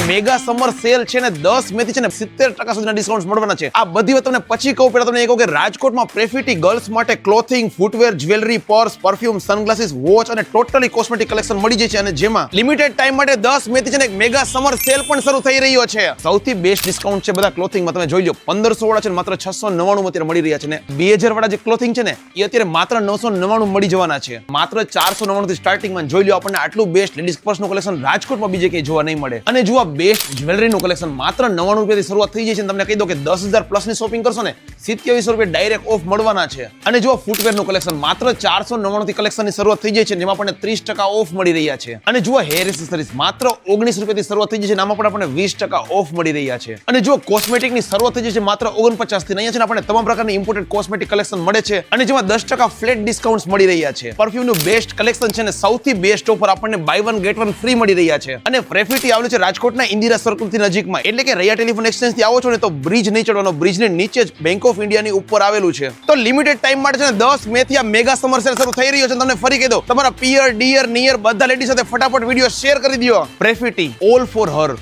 Mega summer sale છે ને 10 મે થી છે ને 70% સુધીના ડિસ્કાઉન્ટ મળવાના છે. આ બધી વાત તમને પછી કહું, પહેલા તમને એ કહું કે રાજકોટમાં પ્રેફિટી ગર્લ્સ માટે clothing, footwear, jewellery, purse, perfume, sunglasses, watch અને ટોટલી કોસ્મેટિક કલેક્શન મળી જાય છે. અને જેમાં લિમિટેડ ટાઈમ માટે 10 મે થી છે ને એક મેગા સમર સેલ પણ શરૂ થઈ રહ્યો છે. સૌથી બેસ્ટ ડિસ્કાઉન્ટ છે બધા ક્લોથિંગમાં. તમે જોઈ લો, 1500 વાળા છે માત્ર 699 માં અત્યારે મળી રહ્યા છે ને 2000 વાળા જે ક્લોથિંગ છે ને એ અત્યારે માત્ર 999 મળી જવાના છે. માત્ર 499 થી સ્ટાર્ટિંગમાં. જોઈ લો, આપણને આટલું બેસ્ટ લેડીઝ પર્સનું કલેક્શન રાજકોટમાં બીજે ક્યાંય જોવા નહીં મળે. અને જો આ બેસ્ટ જ્વેલરીનું કલેક્શન માત્ર 99 રૂપિયાથી શરૂઆત થઈ જાય છે. તમને કહી દો કે 10,000 પ્લસ ની શોપિંગ કરશો ને 2700 રૂપિયા ડાયરેક્ટ ઓફ મળવાના છે. અને જો ફૂટવેરનું કલેક્શન માત્ર 499 થી કલેક્શનની શરૂઆત થઈ જાય છે, જેમાં આપણને 30% ઓફ મળી રહ્યા છે. અને જો હેર એસેસરીઝ માત્ર 19 રૂપિયાથી શરૂઆત થઈ જાય છે, આમાં પણ આપણને 20% ઓફ મળી રહ્યા છે. અને જો કોસ્મેટિકની શરૂઆત થઈ જાય છે માત્ર 49 થી. અહીંયા છે ને આપણને તમામ પ્રકારની ઇમ્પોર્ટેડ કોસ્મેટિક કલેક્શન મળે છે અને જેમાં 10% ફ્લેટ ડિસ્કાઉન્ટ્સ મળી રહ્યા છે. પરફ્યુમનું બેસ્ટ કલેક્શન છે ને સૌથી બેસ્ટ ઓફર આપણને buy one get one free મળી રહ્યા છે. અને પ્રેફિટી આવેલું છે રાજકોટના ઇન્દિરા સર્કલથી નજીકમાં, એટલે કે રૈયા ટેલિફોન એક્સચેન્જ થી આવો છો ને તો બ્રિજ નહીં ચડવાનો, બ્રિજની નીચે જ બેંક ઓફ ઇન્ડિયાની ઉપર આવેલું છે. તો લિમિટેડ ટાઈમ માટે છે ને 10 મે થી આ મેગા સમર સેલ શરૂ થઈ રહ્યો છે. તમને ફરી કહી દો, તમારા પિયર, ડિયર, નિયર બધા લેડી સાથે ફટાફટ વિડીયો શેર કરી દો. પ્રેફિટી ઓલ ફોર હર.